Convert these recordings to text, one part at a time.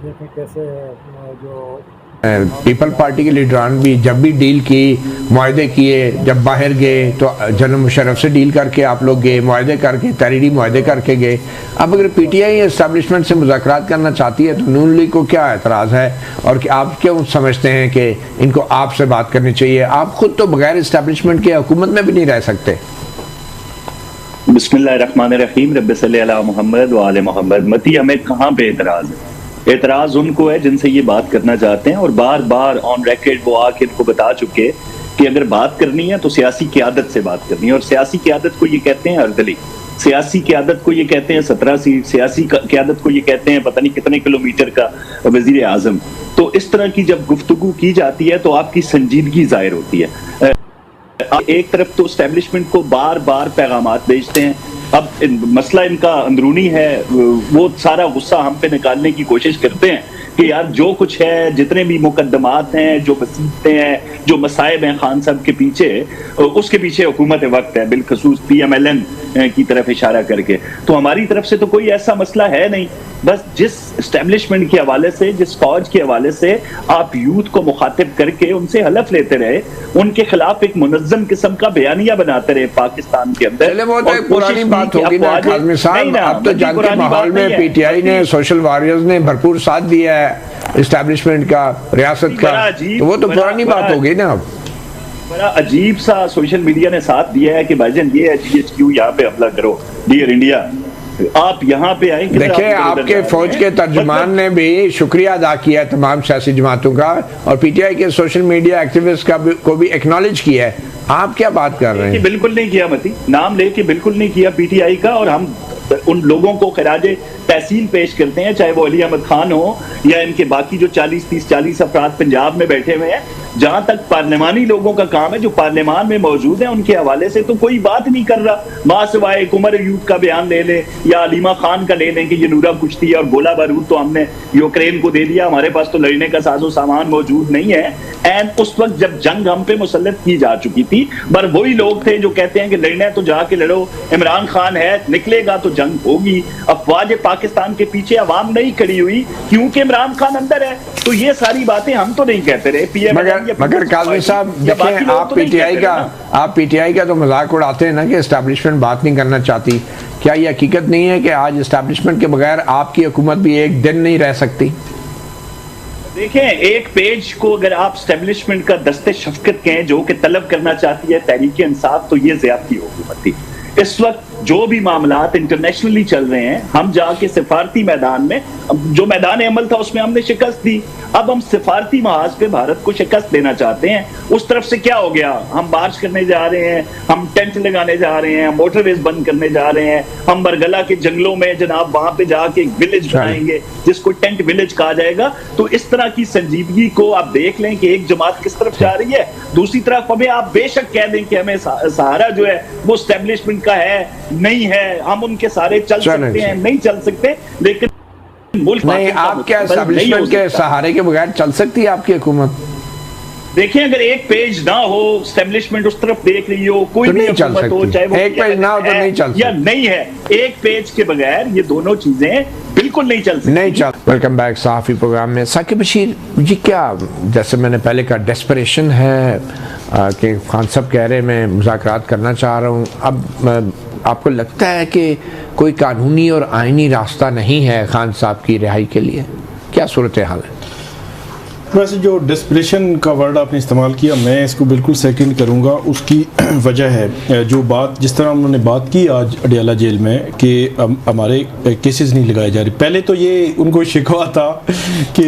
देखें कैसे जो पीपल पार्टी के लीडरान भी जब भी डील की, मुआहदे किए, जब बाहर गए तो जनरल मुशर्रफ से डील करके आप लोग गए, मुआहदे करके, तहरीरी मुआहदे करके गए। अब अगर पीटीआई एस्टैब्लिशमेंट से मुज़ाकरात करना चाहती है तो नून लीग को क्या एतराज़ है, और कि आप क्यों समझते हैं कि इनको आपसे बात करनी चाहिए? आप खुद तो बगैर एस्टैब्लिशमेंट के हुकूमत में भी नहीं रह सकते। बिस्मिल्लाहिर्रहमानिर्रहीम, रब्बि सल्ली अला मुहम्मद व आले मुहम्मद। मती, हमें कहाँ पे एतराज़ है? एतराज़ उनको है जिनसे ये बात करना चाहते हैं, और बार बार ऑन रिकॉर्ड वो आके इनको बता चुके कि अगर बात करनी है तो सियासी क़यादत से बात करनी है। और सियासी क़यादत को ये कहते हैं अर्दली, सियासी क़यादत को ये कहते हैं 17 सीट, सियासी क़यादत को ये कहते हैं पता नहीं कितने किलोमीटर का वज़ीर आज़म। तो इस तरह की जब गुफ्तगू की जाती है तो आपकी संजीदगी ज़ाहिर होती है। एक तरफ तो एस्टेब्लिशमेंट को बार बार पैगामात भेजते हैं। अब मसला इनका अंदरूनी है, वो सारा गुस्सा हम पे निकालने की कोशिश करते हैं कि यार जो कुछ है, जितने भी मुकदमात हैं, जो वसीयतें हैं, जो मसाइब हैं खान साहब के पीछे, उसके पीछे हुकूमत वक्त है, बिलखसूस PMLN की तरफ इशारा करके। तो हमारी तरफ से तो कोई ऐसा मसला है नहीं। बस जिस एस्टेब्लिशमेंट के हवाले से, जिस फौज के हवाले से आप यूथ को मुखातिब करके उनसे हलफ लेते रहे, उनके खिलाफ एक मुनज़्ज़म किस्म का बयानिया बनाते रहे पाकिस्तान के अंदर। वो तो एक पुरानी बात होगी ना काज़मी साहब, अब तो जंग के माहौल में पीटीआई ने, सोशल वॉरियर्स ने भरपूर साथ दिया है एस्टेब्लिशमेंट का, रियासत का, तो वो तो पुरानी बात होगी ना। अब बड़ा अजीब सा सोशल मीडिया ने साथ दिया है कि भाईजान ये है GHQ, यहाँ पे हमला करो, डियर इंडिया, आप यहाँ पे आए। देखिए, आपके फौज के तर्जुमान ने भी शुक्रिया अदा किया है तमाम सियासी जमातों का, और पीटीआई के सोशल मीडिया एक्टिविस्ट को भी एक्नॉलेज किया है। आप क्या बात कर रहे हैं? बिल्कुल नहीं किया मती, नाम लेके बिल्कुल नहीं किया पीटीआई का। और हम उन लोगों को खराजे तहसील पेश करते हैं, चाहे वो अली अहमद खान हो या इनके बाकी जो 40 अफराद पंजाब में बैठे हुए हैं। जहां तक पार्लिमानी लोगों का काम है, जो पार्लियामान में मौजूद है, उनके हवाले से तो कोई बात नहीं कर रहा। मां सिवाय उमर यूथ का बयान ले ले या अलीमा खान का ले लें कि ये नूरा कुश्ती और गोला बारूद तो हमने यूक्रेन को दे दिया, हमारे पास तो लड़ने का साजो सामान मौजूद नहीं है। एंड उस वक्त जब जंग हम पे मुसल्लत की जा चुकी थी, पर वही लोग थे जो कहते हैं कि लड़ना है तो जाके लड़ो, इमरान खान है, निकलेगा तो जंग होगी। अफवाज पाकिस्तान के पीछे अवाम नहीं खड़ी हुई क्योंकि इमरान खान अंदर है। तो ये सारी बातें हम तो नहीं कहते रहे। मगर काज़मी साहब देखें, आप पीटीआई का तो मजाक उड़ाते हैं ना कि एस्टैब्लिशमेंट बात नहीं करना चाहती। क्या ये हकीकत नहीं है कि आज एस्टैब्लिशमेंट के बगैर आपकी हुकूमत भी एक दिन नहीं रह सकती? देखें, एक पेज को अगर आप एस्टैब्लिशमेंट का दस्ते शफकत कहें जो कि तलब करना चाहती है तहरीक इंसाफ, तो ये ज्यादती होगी मती। इस वक्त जो भी मामलात इंटरनेशनली चल रहे हैं, हम जाके सिफारती मैदान में, जो मैदान अमल था उसमें हमने शिकस्त दी, अब हम सिफारती महाज पे भारत को शिकस्त देना चाहते हैं। उस तरफ से क्या हो गया? हम मार्च करने जा रहे हैं, हम टेंट लगाने जा रहे हैं, मोटरवेज बंद करने जा रहे हैं, हम बरगला के जंगलों में जनाब वहां पे जाके एक विलेज बनाएंगे जिसको टेंट विलेज कहा जाएगा। तो इस तरह की संजीदगी को आप देख लें कि एक जमात किस तरफ जा रही है। दूसरी तरफ हमें आप बेशक कह दें कि हमें सहारा जो है वो एस्टेब्लिशमेंट का है, नहीं है, हम उनके सारे चल सकते हैं, नहीं चल सकते, लेकिन मुल्क नहीं, आप क्या एस्टैब्लिशमेंट के सहारे के बगैर चल सकती है आपकी हुकूमत? देखिए, अगर एक पेज ना हो, एस्टैब्लिशमेंट उस तरफ देख रही हो, कोई तो नहीं चल सकती। चाहे वो एक पेज ना हो तो नहीं चल सकती, या नहीं है, एक पेज के बगैर ये दोनों चीजें बिल्कुल नहीं चल सकती, नहीं चल। वेलकम बैक सहाफ़ी प्रोग्राम में। साकिब बशीर जी, क्या जैसे मैंने पहले कहा, डेस्परेशन है कि खान साहब कह रहे हैं मैं मुज़ाकरात करना चाह रहा हूँ। अब आपको लगता है कि कोई कानूनी और आइनी रास्ता नहीं है खान साहब की रिहाई के लिए? क्या सूरत हाल है? वैसे जो डेस्परेशन का वर्ड आपने इस्तेमाल किया, मैं इसको बिल्कुल सेकंड करूंगा। उसकी वजह है जो बात, जिस तरह उन्होंने बात की आज अडियाला जेल में कि हमारे केसेस नहीं लगाए जा रहे। पहले तो ये उनको शिकवा था कि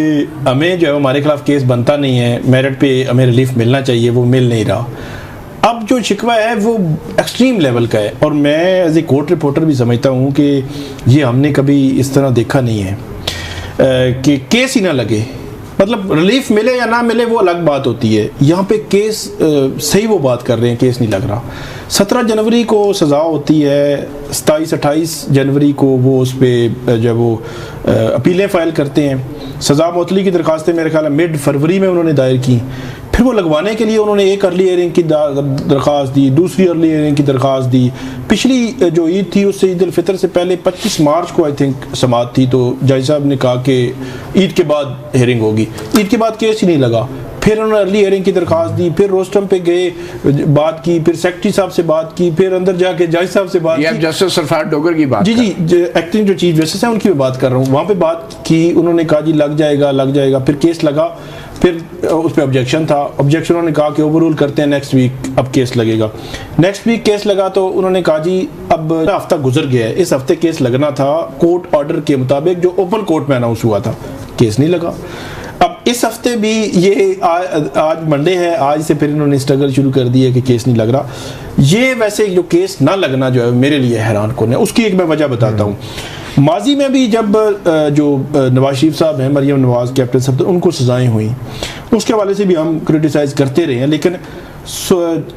हमें जो है हमारे खिलाफ केस बनता नहीं है, मेरिट पे हमें रिलीफ मिलना चाहिए, वो मिल नहीं रहा। अब जो शिकवा है वो एक्सट्रीम लेवल का है, और मैं एज ए कोर्ट रिपोर्टर भी समझता हूँ कि ये हमने कभी इस तरह देखा नहीं है कि केस ही ना लगे। मतलब रिलीफ मिले या ना मिले वो अलग बात होती है, यहाँ पे केस सही वो बात कर रहे हैं, केस नहीं लग रहा। 17 जनवरी को सज़ा होती है, 27-28 जनवरी को वो उस पर जब वो अपीलें फ़ाइल करते हैं, सज़ा मुअत्तली की दरखास्तें मेरे ख्याल में मिड फरवरी में उन्होंने दायर की। फिर वो लगवाने के लिए उन्होंने एक अर्ली हियरिंग की दरख्वास्त दी, दूसरी अर्ली हियरिंग की दरख्वास्त दी। पिछली जो ईद थी उससे ईद उल फितर से पहले 25 मार्च को आई थिंक समाअत थी, तो जज साहब ने कहा कि ईद के बाद हियरिंग होगी। ईद के बाद केस ही नहीं लगा। फिर उन्होंने अर्ली हियरिंग की दरख्वास्त दी, फिर रोस्टम पे गए, बात की, फिर सेक्रेटरी साहब से बात की, फिर अंदर जाके जज साहब से बात की। जस्टिस सरफराज डोगर की बात? जी एक्टिंग जो चीफ जस्टिस है उनकी बात कर रहा हूँ। वहाँ पे बात की, उन्होंने कहा जी लग जाएगा। फिर केस लगा, फिर उस पर ऑब्जेक्शन था। ऑब्जेक्शन उन्होंने कहा कि ओवररूल करते हैं, नेक्स्ट वीक अब केस लगेगा। नेक्स्ट वीक केस लगा तो उन्होंने कहा जी अब हफ्ता गुजर गया है, इस हफ्ते केस लगना था कोर्ट ऑर्डर के मुताबिक जो ओपन कोर्ट में अनाउंस हुआ था, केस नहीं लगा। अब इस हफ्ते भी ये आज मंडे है, आज से फिर इन्होंने स्ट्रगल शुरू कर दी है कि केस नहीं लग रहा। ये वैसे जो केस ना लगना जो है मेरे लिए हैरान कौन है, उसकी एक मैं वजह बताता हूँ। माजी में भी जब जो नवाज शरीफ साहब हैं, मरियम नवाज कैप्टन साहब, तो उनको सजाएं हुई, उसके हवाले से भी हम क्रिटिसाइज करते रहे हैं। लेकिन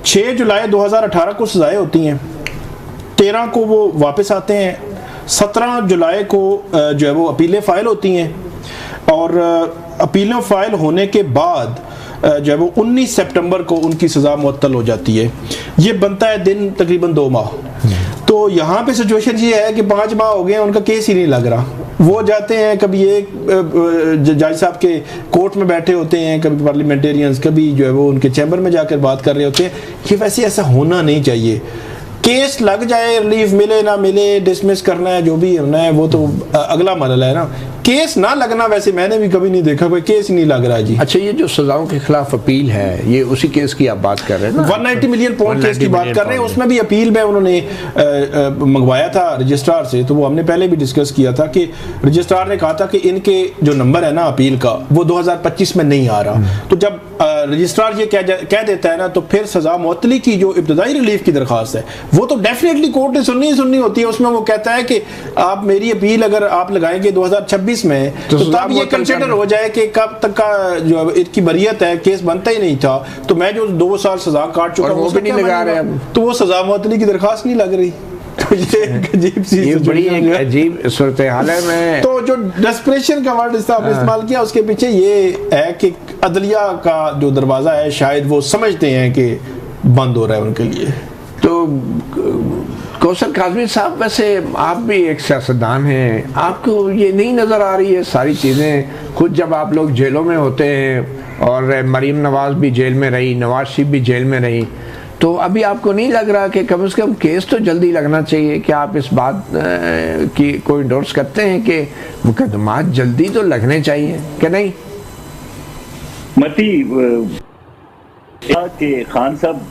6 जुलाई 2018 को सजाएं होती हैं, 13 को वो वापस आते हैं, 17 जुलाई को जो है वो अपीलें फ़ाइल होती हैं, और अपीलें फ़ाइल होने के बाद जो है वो 19 सितंबर को उनकी सज़ा मुअत्तल हो जाती है। ये बनता है दिन तकरीबन 2 माह। तो यहाँ पे सिचुएशन ये है कि 5 माह हो गए हैं, उनका केस ही नहीं लग रहा। वो जाते हैं, कभी एक जज साहब के कोर्ट में बैठे होते हैं, कभी पार्लियामेंटेरियंस, कभी जो है वो उनके चैम्बर में जाकर बात कर रहे होते हैं। ये वैसे ऐसा होना नहीं चाहिए। केस लग जाए, रिलीफ मिले ना मिले, डिसमिस करना है, जो भी होना है वो तो अगला मरहला है ना। केस ना लगना वैसे मैंने भी कभी नहीं देखा, कोई केस ही नहीं लग रहा जी। अच्छा, ये जो सजाओं के खिलाफ अपील है, ये उसी केस की आप बात कर रहे हैं ना? 190 मिलियन पाउंड केस की बात कर रहे हैं। उसमें भी अपील में उन्होंने मंगवाया था रजिस्ट्रार से, तो वो हमने पहले भी डिस्कस किया था कि रजिस्ट्रार ने कहा था कि इनके जो नंबर है ना अपील का, वो 2025 में नहीं आ रहा। तो जब रजिस्ट्रार ये कह देता है ना, तो फिर सजा मुअत्तली की जो इब्तदाई रिलीफ की दरख्वास्त है, वो तो डेफिनेटली कोर्ट ने सुननी होती है। उसमें वो कहता है कि आप मेरी अपील अगर आप लगाएंगे 2026 में, तो तब ये कंसिडर हो जाए कि कब तक का जो इसकी बरियत है, केस बनता ही नहीं था, तो मैं जो 2 साल सजा काट चुका हूं, वो भी नहीं लगा रहे हैं, तो वो सजा मुअत्तली की दरख्वास्त नहीं लग रही। तो ये अजीब सी, ये बड़ी एक अजीब सूरत हाल है। मैं तो जो डेस्परेशन का वर्ड आपने इस्तेमाल किया, उसके पीछे ये है कि अदलिया का जो दरवाजा है, शायद वो समझते हैं कि बंद हो रहा है उनके लिए। तो कौसर काज़मी साहब, वैसे आप भी एक सियासतदान हैं, आपको ये नहीं नज़र आ रही है सारी चीज़ें? खुद जब आप लोग जेलों में होते हैं, और मरीम नवाज भी जेल में रही, नवाज शरीफ भी जेल में रही, तो अभी आपको नहीं लग रहा कि कम से कम केस तो जल्दी लगना चाहिए? क्या आप इस बात की कोई इंडोर्स करते हैं कि मुकदमात जल्दी तो लगने चाहिए कि नहीं? मती के खान साहब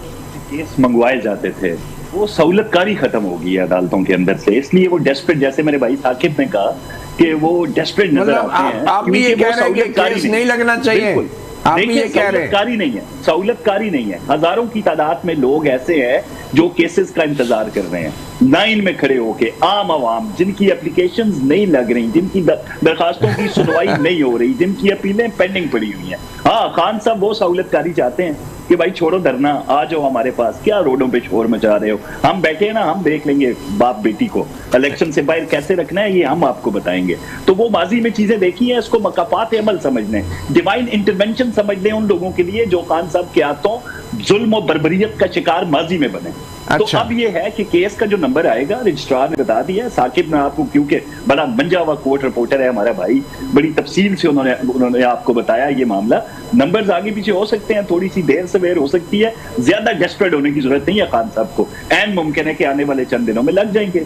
केस मंगवाए जाते थे, वो सहूलतकारी खत्म हो गई है अदालतों के अंदर से, इसलिए वो डेस्परेट, जैसे मेरे भाई साकिब ने कहा कि वो डेस्परेट नजर आते हैं। आप भी ये कह रहे हैं कि केस नहीं लगना चाहिए? आप भी ये कह रहे हैं? सहूलतकारी नहीं है। हजारों की तादाद में लोग ऐसे हैं जो केसेस का इंतजार कर रहे हैं, लाइन में खड़े होके, आम आवाम जिनकी एप्लीकेशंस नहीं लग रही, जिनकी दरखास्तों की सुनवाई नहीं हो रही, जिनकी अपीलें पेंडिंग पड़ी हुई हैं। हाँ, खान साहब वो सहूलतकारी चाहते हैं कि भाई छोड़ो डरना, आ जाओ हमारे पास, क्या रोडों पे शोर मचा रहे हो, हम बैठे हैं ना, हम देख लेंगे बाप बेटी को इलेक्शन से बाहर कैसे रखना है, ये हम आपको बताएंगे। तो वो माजी में चीजें देखी हैं, इसको मकाफात अमल समझ लें, डिवाइन इंटरवेंशन समझ लें उन लोगों के लिए जो खान साहब के हाथों जुल्म और बर्बरियत का शिकार माजी में बने। अच्छा। तो अब ये है कि केस का जो नंबर आएगा, रजिस्ट्रार ने बता दिया, साकिब ने आपको, क्योंकि बड़ा मंजा हुआ कोर्ट रिपोर्टर है हमारा भाई, बड़ी तफसील से उन्होंने आपको बताया ये मामला। नंबर्स आगे पीछे हो सकते हैं, थोड़ी सी देर सवेर हो सकती है, ज्यादा डेस्परेट होने की जरूरत नहीं है खान साहब को, एन मुमकिन है कि आने वाले चंद दिनों में लग जाएंगे।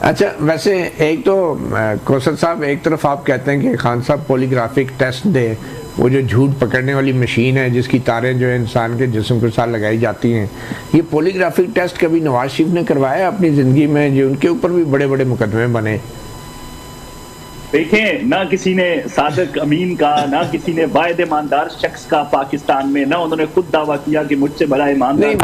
अच्छा, वैसे एक तो कौसर साहब, एक तरफ आप कहते हैं कि खान साहब पॉलीग्राफिक टेस्ट दे, वो जो झूठ पकड़ने वाली मशीन है जिसकी तारें जो है इंसान के जिस्म के साथ लगाई जाती हैं, ये पॉलीग्राफिक टेस्ट कभी नवाज शरीफ ने करवाया अपनी ज़िंदगी में, जो उनके ऊपर भी बड़े बड़े मुकदमे बने? देखें, ना किसी ने सादिक अमीन का, ना किसी ने वायद ईमानदार शख्स का पाकिस्तान में, ना उन्होंने खुद दावा किया कि मुझसे बड़ा ईमानदार